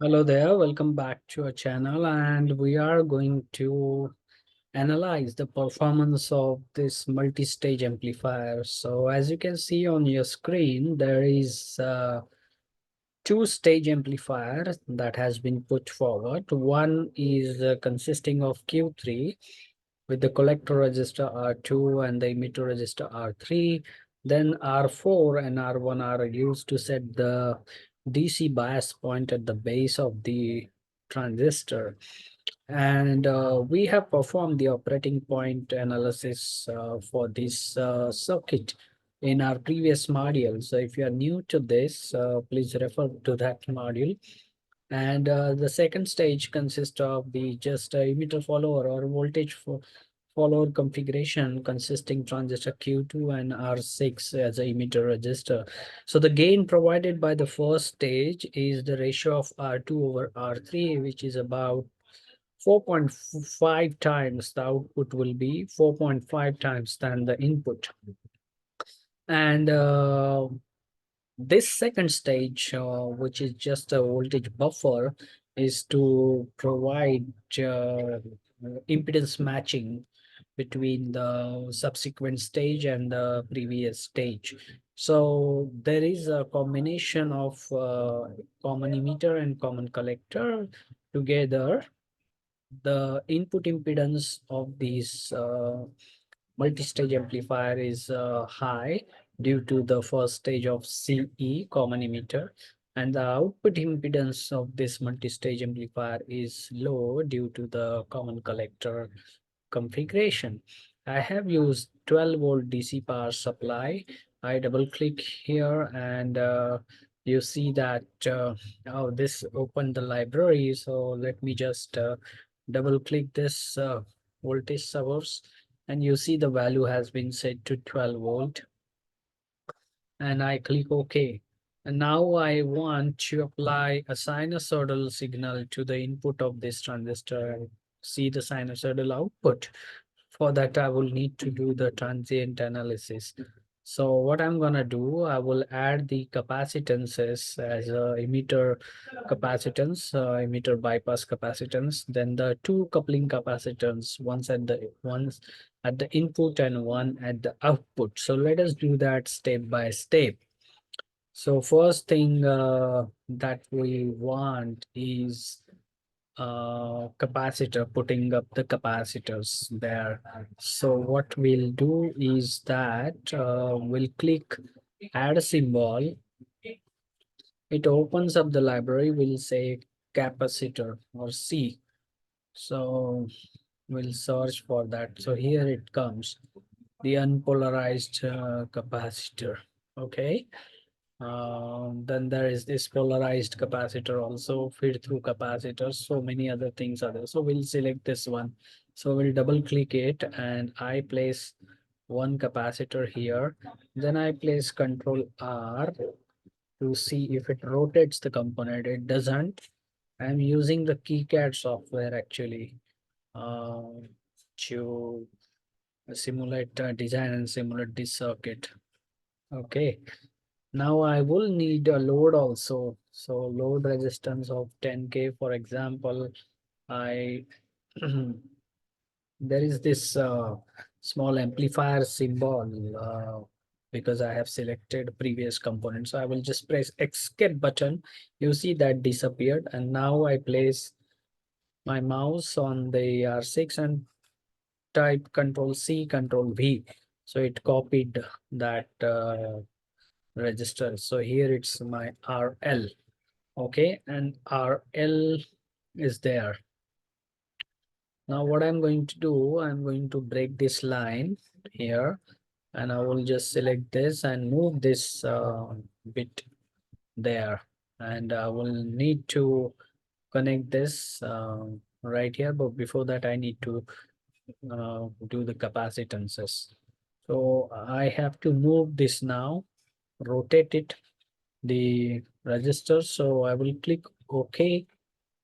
Hello there, welcome back to our channel, and we are going to analyze the performance of this multi-stage amplifier. So as you can see on your screen, there is two-stage amplifier that has been put forward. One is consisting of Q3 with the collector register R2 and the emitter register R3. Then R4 and R1 are used to set the DC bias point at the base of the transistor. And we have performed the operating point analysis for this circuit in our previous module. So if you are new to this, please refer to that module. And the second stage consists of the just emitter follower or follower configuration consisting transistor Q2 and R6 as a emitter register. So the gain provided by the first stage is the ratio of R2 over R3, which is about 4.5 times. The output will be 4.5 times than the input. And this second stage, which is just a voltage buffer, is to provide impedance matching between the subsequent stage and the previous stage. So there is a combination of common emitter and common collector together. The input impedance of these multi-stage amplifier is high due to the first stage of CE, common emitter, and the output impedance of this multi-stage amplifier is low due to the common collector configuration. I have used 12-volt DC power supply. I double click here and you see that oh, this opened the library. So let me just double click this voltage source, and you see the value has been set to 12 volt, and I click OK. And now I want to apply a sinusoidal signal to the input of this transistor and see the sinusoidal output. For that, I will need to do the transient analysis. So what I'm gonna do, I will add the capacitances as a emitter capacitance, emitter bypass capacitance, then the two coupling capacitance, once at the input and one at the output. So let us do that step by step. So first thing that we want is capacitor, putting up the capacitors there. So what we'll do is that we'll click add a symbol. It opens up the library. We'll say capacitor or C. So we'll search for that. So here it comes, the unpolarized capacitor. Okay. Then there is this polarized capacitor also, feed through capacitors, so many other things are there. So we'll select this one. So we'll double click it and I place one capacitor here. Then I place Control R to see if it rotates the component. It doesn't. I'm using the KiCAD software actually uh, to simulate design and simulate this circuit. Okay. Now I will need a load also. So load resistance of 10K, for example, I there is this small amplifier symbol because I have selected previous component. So I will just press escape button. You see that disappeared, and now I place my mouse on the R6 and type Control C, Control V. So it copied that register. So here it's my RL. Okay, and RL is there. Now what I'm going to do, I'm going to break this line here, and I will just select this and move this bit there, and I will need to connect this right here, but before that I need to do the capacitances. So I have to move this now, rotate it, the register. So I will click OK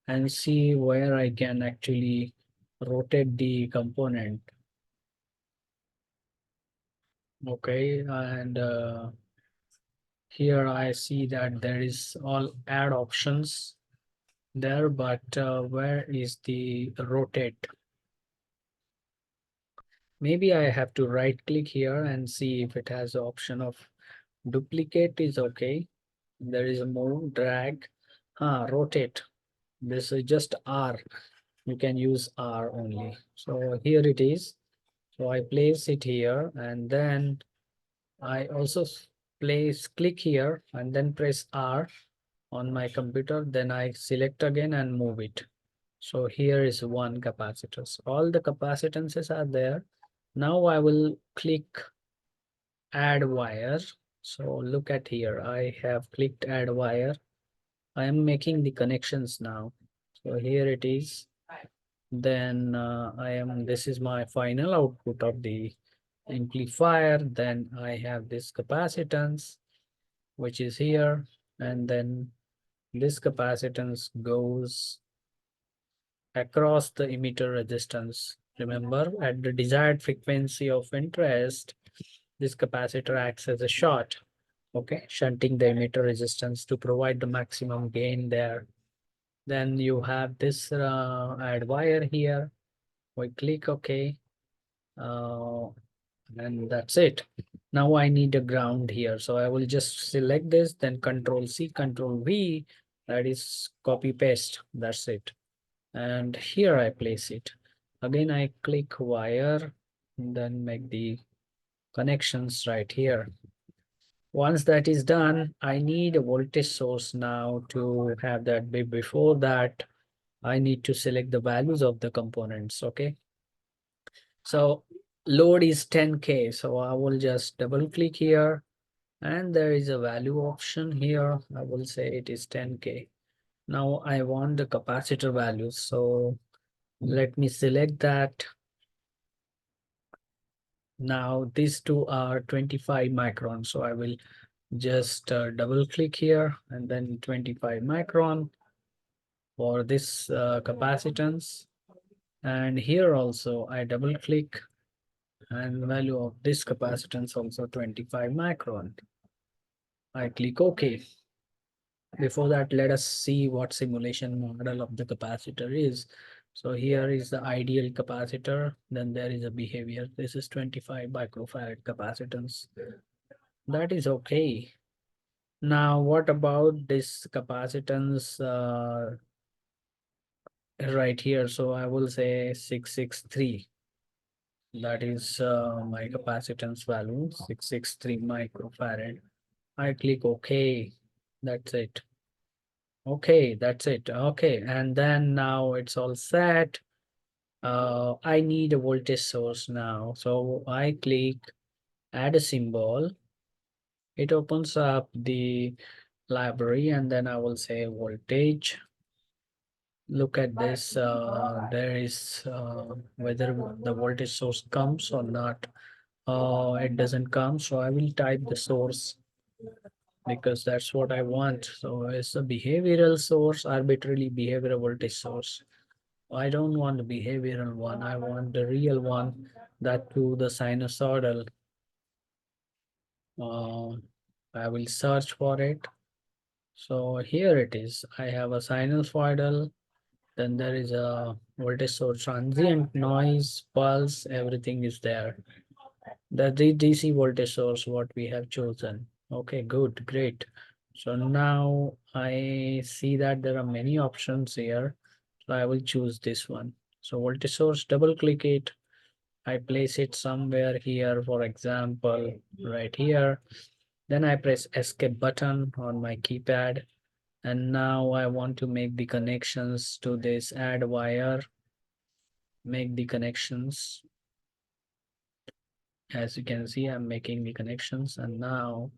and see where I can actually rotate the component. Okay, and here I see that there is all add options. there, but where is the rotate? Maybe I have to right click here and see if it has the option of duplicate is okay. There is a move, drag, rotate. This is just R. You can use R only. So here it is. So I place it here and then I also click here and then press R on my computer. Then I select again and move it. So here is one capacitors. All the capacitances are there. Now I will click add wire. So look at here. I have clicked add wire. I am making the connections now. So here it is. Then this is my final output of the amplifier. Then I have this capacitance, which is here. And then this capacitance goes across the emitter resistance. Remember, at the desired frequency of interest, this capacitor acts as a short, okay, shunting the emitter resistance to provide the maximum gain there. Then you have this add wire here. We click OK, uh, and that's it. Now I need a ground here, so I will just select this, then Control C, Control V, that is copy paste. That's it. And here I place it. Again, I click wire, then make the connections right here. Once that is done, I need a voltage source now to have that. Before that, I need to select the values of the components. Okay. So load is 10K. So I will just double click here and there is a value option here. I will say it is 10K. Now I want the capacitor values. So let me select that. Now these two are 25 micron. So I will just double click here and then 25 micron for this capacitance. And here also I double click and the value of this capacitance also 25 micron. I click OK. Before that, let us see what simulation model of the capacitor is. So here is the ideal capacitor. Then there is a behavior. This is 25 microfarad capacitance. That is okay. Now, what about this capacitance right here? So I will say 663. That is my capacitance value, 663 microfarad. I click OK. That's it. Okay, that's it. Okay, and then now it's all set. I need a voltage source now. So I click add a symbol. It opens up the library and then I will say voltage. Look at this. There is whether the voltage source comes or not. It doesn't come. So I will type the source because that's what I want. So it's a behavioral source, arbitrarily behavioral voltage source. I don't want the behavioral one. I want the real one, that to the sinusoidal. Uh, I will search for it. So here it is. I have a sinusoidal. Then there is a voltage source, transient, noise, pulse, everything is there. The DC voltage source, what we have chosen. Okay, good, great. So now I see that there are many options here. So I will choose this one. So voltage source, double click it. I place it somewhere here, for example, right here. Then I press escape button on my keypad. And now I want to make the connections to this add wire. Make the connections. As you can see, I'm making the connections. And now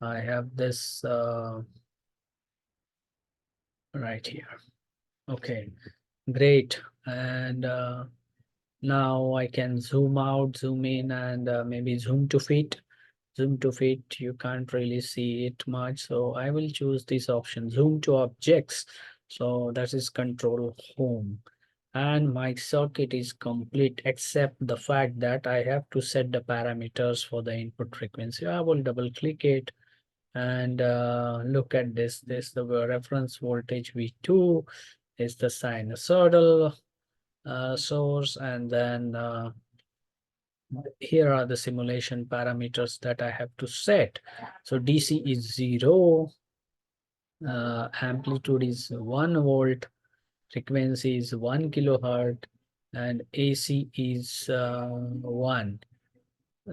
I have this right here. Okay, great. And now I can zoom out, zoom in, and maybe zoom to fit. Zoom to fit, you can't really see it much. So I will choose this option, zoom to objects. So that is control home. And my circuit is complete except the fact that I have to set the parameters for the input frequency. I will double click it And look at this. This the reference voltage V2 is the sinusoidal source, and then here are the simulation parameters that I have to set. So DC is 0, amplitude is 1 volt, frequency is 1 kilohertz, and AC is 1.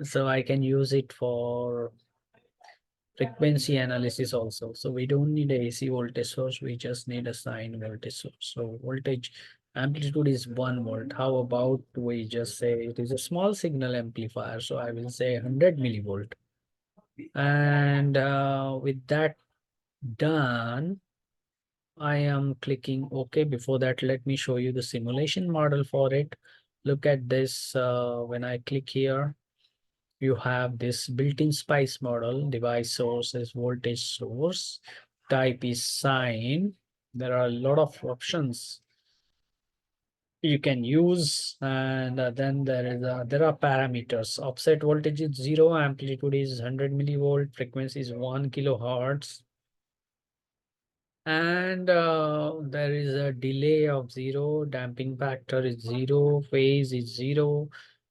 So I can use it for frequency analysis also. So we don't need a AC voltage source, we just need a sine voltage source. So voltage amplitude is 1 volt. How about we just say it is a small signal amplifier? So I will say 100 millivolt. And with that done, I am clicking OK. Before that, let me show you the simulation model for it. Look at this. When I click here, you have this built-in SPICE model. Device source is voltage source. Type is sine. There are a lot of options you can use, and then there are parameters. Offset voltage is 0, amplitude is 100 millivolt, frequency is 1 kilohertz, and there is a delay of 0, damping factor is 0, phase is 0.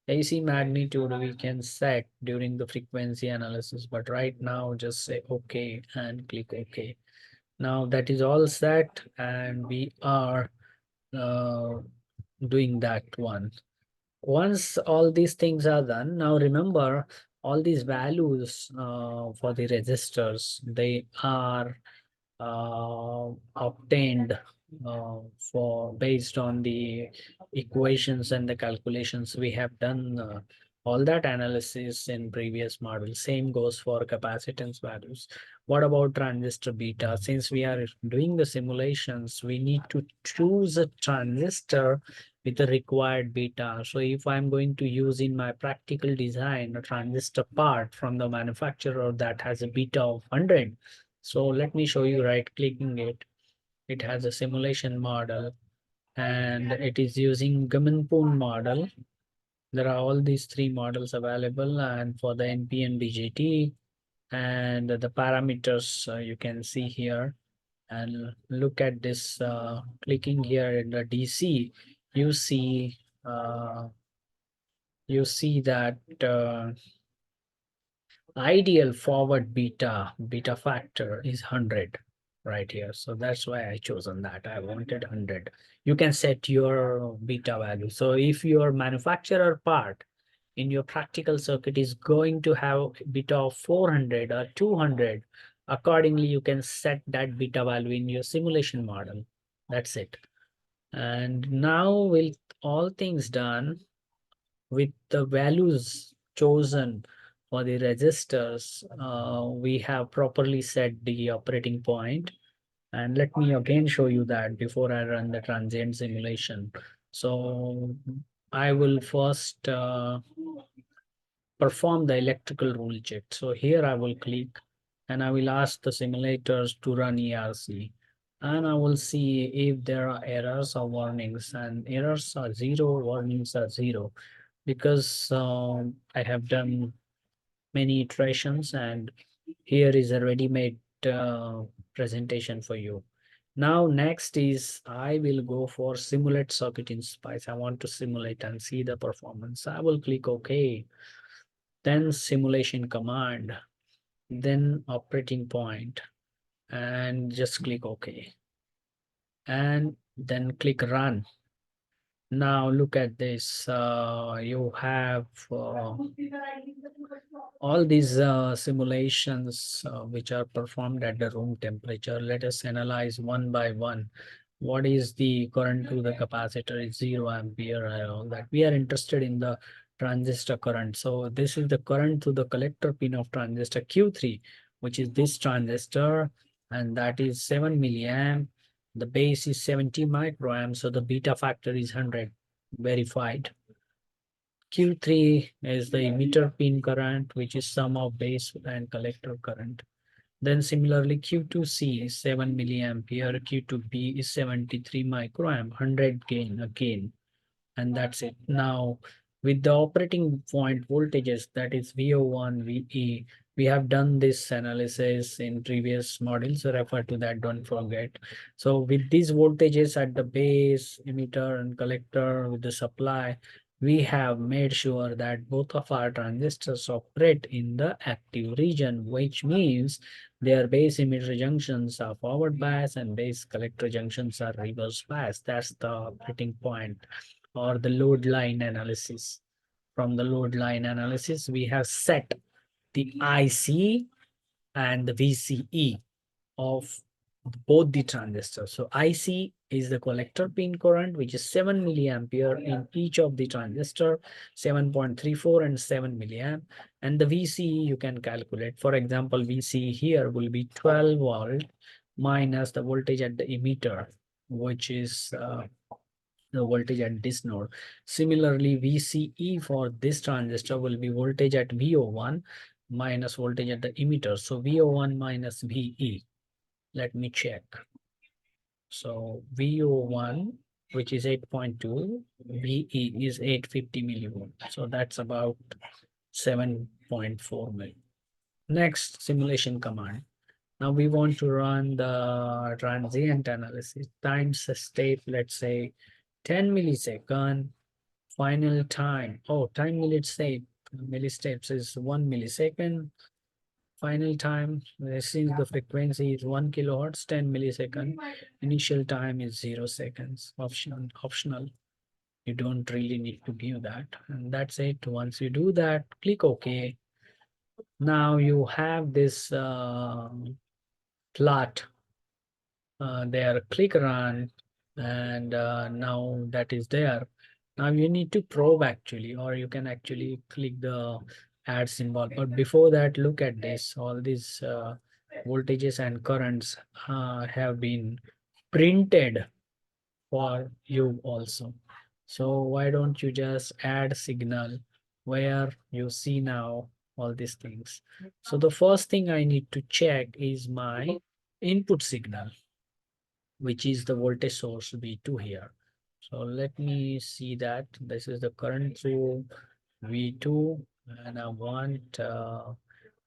AC magnitude we can set during the frequency analysis, but right now just say OK and click OK. Now that is all set, and we are uh, doing that one. Once all these things are done, now remember all these values for the resistors, they are obtained for based on the equations and the calculations we have done, all that analysis in previous model. Same goes for capacitance values. What about transistor beta? Since we are doing the simulations, we need to choose a transistor with the required beta. So if I'm going to use in my practical design a transistor part from the manufacturer that has a beta of 100, so let me show you. Right clicking it, it has a simulation model, and it is using Gammon-Poon model. There are all these three models available, and for the NPN BGT, and the parameters you can see here. And look at this, clicking here in the DC, you see uh, that ideal forward beta factor is 100 right here. So that's why I chosen that. I wanted 100. You can set your beta value. So if your manufacturer part in your practical circuit is going to have beta of 400 or 200, accordingly you can set that beta value in your simulation model. That's it. And now with all things done, with the values chosen for the registers, we have properly set the operating point. And let me again show you that before I run the transient simulation. So I will first perform the electrical rule check. So here I will click and I will ask the simulators to run ERC. And I will see if there are errors or warnings, and errors are 0, warnings are 0, because I have done many iterations, and here is a ready-made presentation for you. Now next is I will go for simulate circuit in SPICE. I want to simulate and see the performance. I will click OK, then simulation command, then operating point, and just click OK, and then click run. Now look at this. You have all these simulations which are performed at the room temperature. Let us analyze one by one. What is the current to the capacitor? Is 0 ampere and all that. We are interested in the transistor current. So this is the current to the collector pin of transistor Q3, which is this transistor, and that is 7 milliamp. The base is 70 microamp, so the beta factor is 100, verified. Q3 is the emitter pin current, which is sum of base and collector current. Then similarly, Q2C is 7 milliampere, Q2B is 73 microamp, 100 gain again, and that's it. Now, with the operating point voltages, that is VO1, VE, We have done this analysis in previous modules, so refer to that, don't forget. So with these voltages at the base, emitter and collector with the supply, we have made sure that both of our transistors operate in the active region, which means their base emitter junctions are forward bias and base collector junctions are reverse bias. That's the operating point, or the load line analysis. From the load line analysis, we have set the IC and the VCE of both the transistors. So IC is the collector pin current, which is 7 milliampere in each of the transistor, 7.34 and 7 milliamp. And the VCE you can calculate. For example, VCE here will be 12 volt minus the voltage at the emitter, which is the voltage at this node. Similarly, VCE for this transistor will be voltage at VO1 minus voltage at the emitter. So VO1 minus VE. Let me check. So VO1, which is 8.2, VE is 850 millivolt. So that's about 7.4 mil. Next simulation command. Now we want to run the transient analysis. Times step, let's say 10 millisecond. Final time. Oh, time millisteps is 1 millisecond. Final time, since the frequency is 1 kilohertz, 10 millisecond. Initial time is 0 seconds. Optional. You don't really need to give that. And that's it. Once you do that, click OK. Now you have this plot there. Click run, and now that is there. Now you need to probe actually, or you can actually click the add symbol. But before that, look at this. All these voltages and currents have been printed for you also. So why don't you just add signal where you see now all these things. So the first thing I need to check is my input signal, which is the voltage source V2 here. So let me see that this is the current through V2, and I want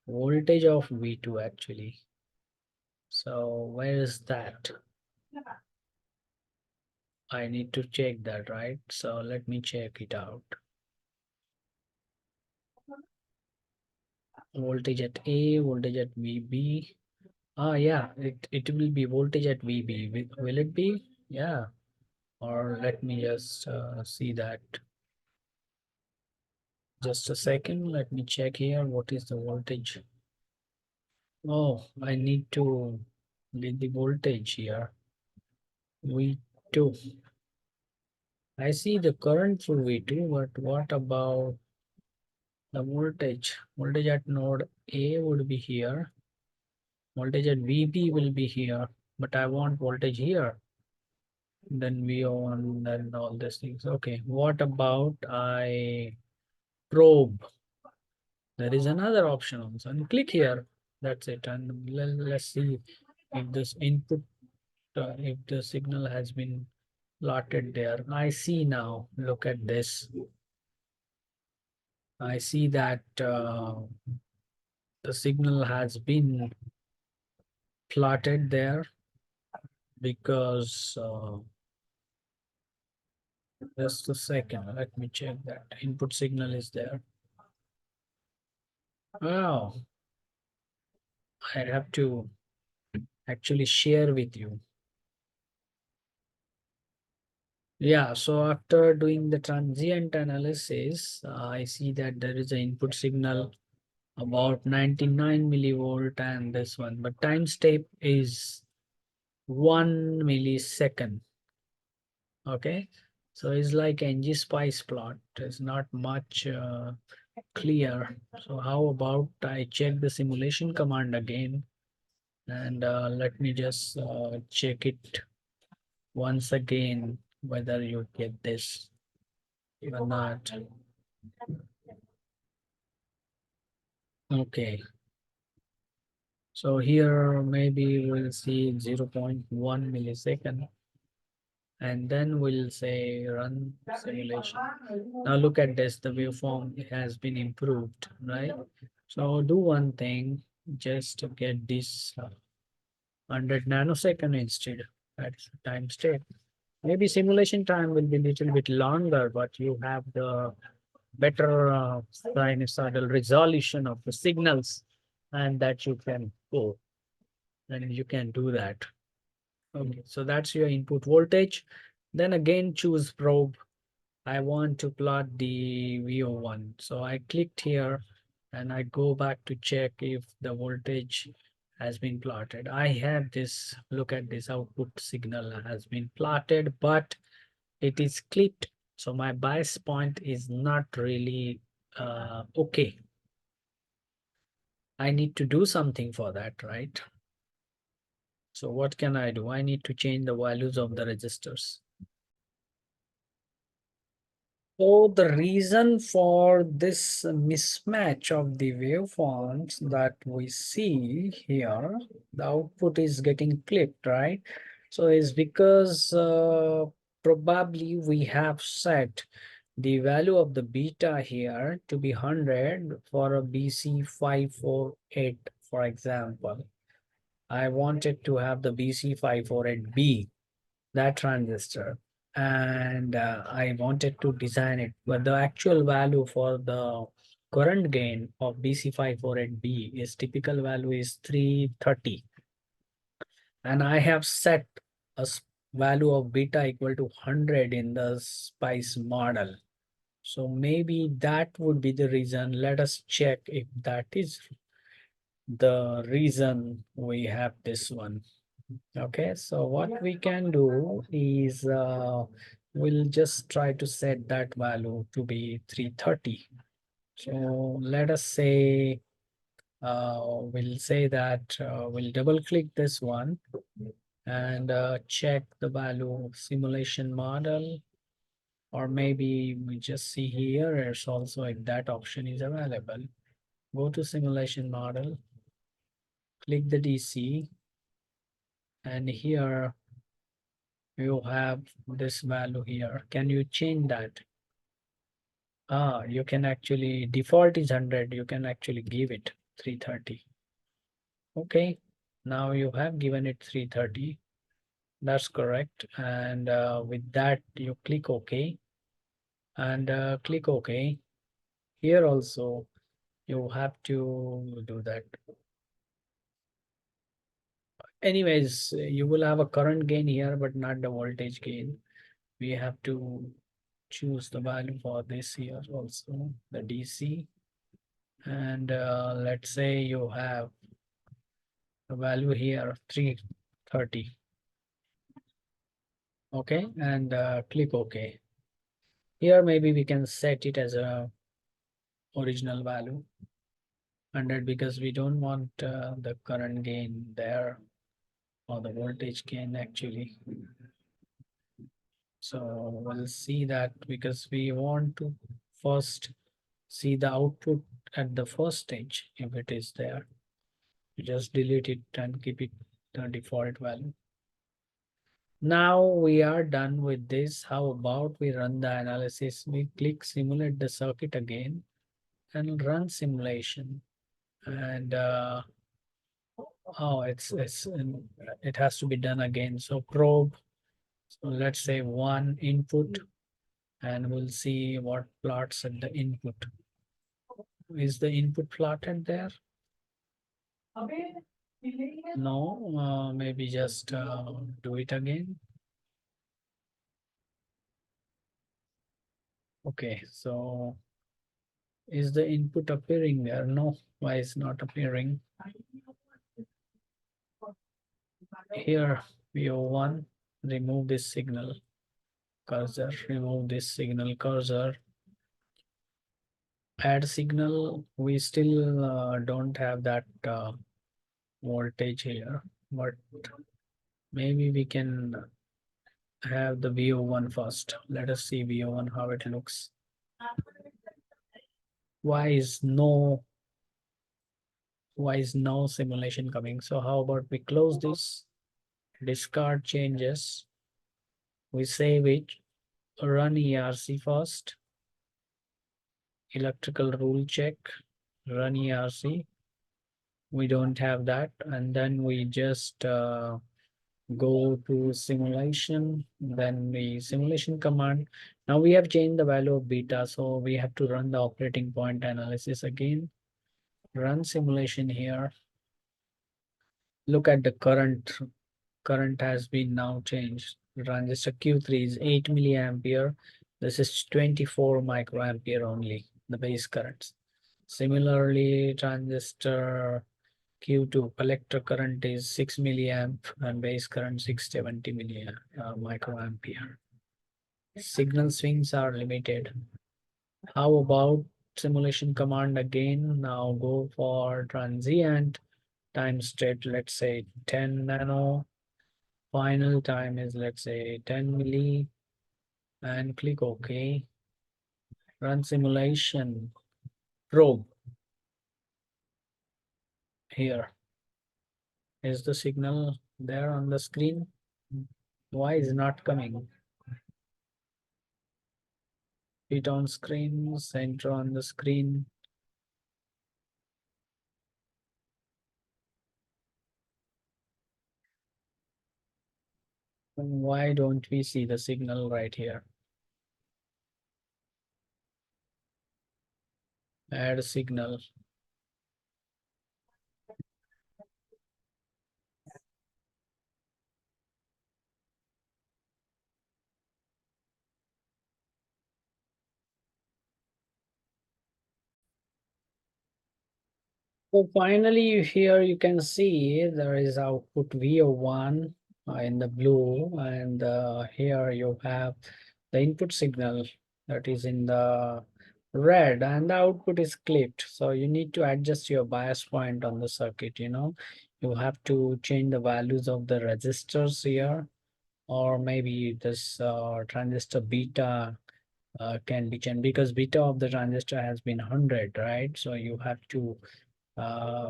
voltage of V2 actually. So where is that? I need to check that, right? So let me check it out. Voltage at A, voltage at VB. Ah, yeah, it will be voltage at VB. Will it be? Yeah. Or let me just see that. Just a second. Let me check here. What is the voltage? Oh, I need to get the voltage here. V2. I see the current through V2, but what about the voltage? Voltage at node A would be here. Voltage at VB will be here, but I want voltage here. Then VO1, then all these things. Okay, what about I probe? There is another option also, and click here. That's it. And let's see if this input, if the signal has been plotted there. I see now. Look at this. I see that the signal has been plotted there because just a second. Let me check that input signal is there. Oh, I have to actually share with you. Yeah, so after doing the transient analysis, I see that there is an input signal about 99 millivolt and this one, but time step is 1 millisecond. Okay, so it's like ng-spice plot. It's not much clear. So how about I check the simulation command again, and let me just check it once again whether you get this or not. Okay, so here maybe we'll see 0.1 millisecond, and then we'll say run simulation. Now look at this, the waveform has been improved, right? So do one thing, just to get this 100 nanosecond instead. That's the time step. Maybe simulation time will be a little bit longer, but you have the better sinusoidal resolution of the signals, and that you can go and you can do that. Okay, so that's your input voltage. Then again, choose probe. I want to plot the VO1. So I clicked here and I go back to check if the voltage has been plotted. I have this, look at this output signal has been plotted, but it is clipped. So my bias point is not really okay. I need to do something for that, right? So what can I do? I need to change the values of the resistors. So the reason for this mismatch of the waveforms that we see here, the output is getting clipped, right? So it's because probably we have set the value of the beta here to be 100 for a BC548, for example. I wanted to have the BC548B, that transistor, and I wanted to design it, but the actual value for the current gain of BC548B is typical value is 330, and I have set a value of beta equal to 100 in the SPICE model. So maybe that would be the reason. Let us check if that is the reason we have this one. Okay, so what we can do is we'll just try to set that value to be 330. So let us say we'll say that we'll double click this one and check the value simulation model, or maybe we just see here it's also if that option is available. Go to simulation model, click the DC, and here you have this value here. Can you change that? You can actually, default is 100, you can actually give it 330. Okay, now you have given it 330. That's correct. And with that, you click OK and click OK. Here also, you have to do that. Anyways, you will have a current gain here, but not the voltage gain. We have to choose the value for this here also, the DC. And let's say you have the value here 330. Okay, and click OK. Here maybe we can set it as a original value 100, because we don't want the current gain there, or the voltage gain actually. So we'll see that, because we want to first see the output at the first stage. If it is there, you just delete it and keep it the default value. Now we are done with this. How about we run the analysis? We click simulate the circuit again and run simulation. And oh, it has to be done again. So probe. So let's say one input, and we'll see what plots at the input. Is the input plotted there? No, maybe just do it again. Okay, so is the input appearing there? No, why is not appearing? Here, VO1, remove this signal cursor, remove this signal cursor, add signal. We still don't have that voltage here, but maybe we can have the VO1 first. Let us see VO1 how it looks. Why is no simulation coming? So how about we close this, discard changes, we save it, run ERC first, electrical rule check, run ERC. We don't have that, and then we just go to simulation, then the simulation command. Now we have changed the value of beta, so we have to run the operating point analysis again. Run simulation here. Look at the current has been now changed. Transistor Q3 is 8 milliampere. This is 24 microampere only, the base currents. Similarly, transistor Q2 collector current is 6 milliamp and base current 670 microampere. Signal swings are limited. How about simulation command again? Now go for transient time state, let's say 10 nano. Final time is, let's say, 10 milli, and click OK. Run simulation. Probe. Here is the signal there on the screen. Why is not coming? Hit on screen, center on the screen. Why don't we see the signal right here? Add signal. So finally, here you can see there is output VO1 in the blue, and here you have the input signal that is in the red, and the output is clipped. So you need to adjust your bias point on the circuit. You have to change the values of the resistors here, or maybe this transistor beta can be changed, because beta of the transistor has been 100, right? So you have to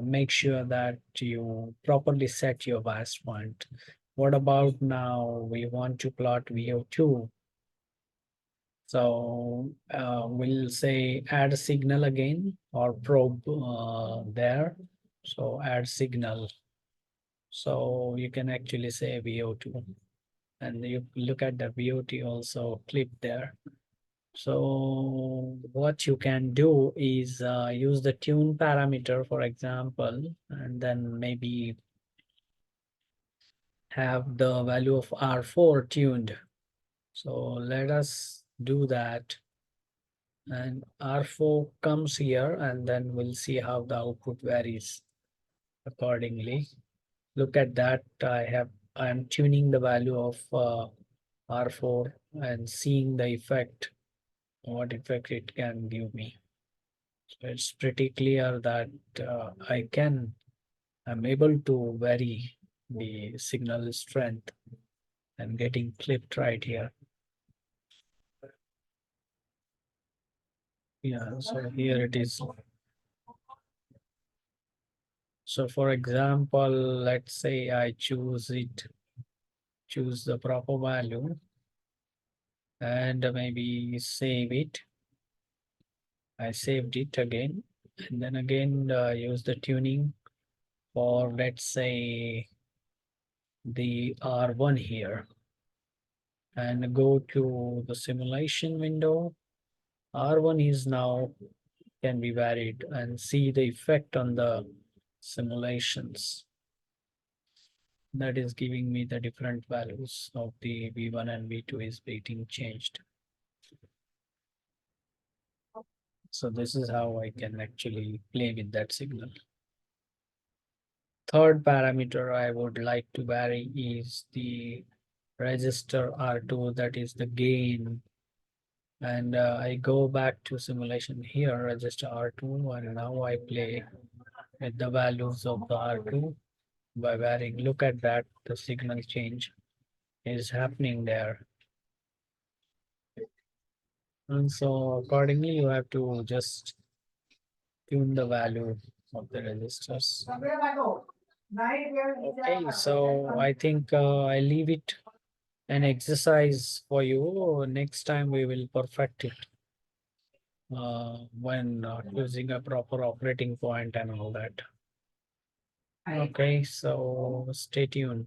make sure that you properly set your bias point. What about now? We want to plot VO2. So we'll say add signal again, or probe there. So add signal. So you can actually say VO2, and you look at the VO2 also clip there. So what you can do is use the tune parameter, for example, and then maybe have the value of R4 tuned. So let us do that. And R4 comes here, and then we'll see how the output varies accordingly. Look at that. I'm tuning the value of R4 and seeing the effect, what effect it can give me. So it's pretty clear that I'm able to vary the signal strength and getting clipped right here. Yeah, so here it is. So for example, let's say I choose the proper value, and maybe save it. I saved it again, and then again use the tuning for, let's say, the R1 here, and go to the simulation window. R1 is now can be varied, and see the effect on the simulations. That is giving me the different values of the V1 and V2 is being changed. So this is how I can actually play with that signal. Third parameter I would like to vary is the register R2, that is the gain. And I go back to simulation here, register R2, and now I play with the values of the R2 by varying. Look at that, the signal change is happening there. And so accordingly, you have to just tune the value of the resistors. Okay, so I think I leave it an exercise for you. Next time we will perfect it. when choosing a proper operating point and all that. Okay, so stay tuned.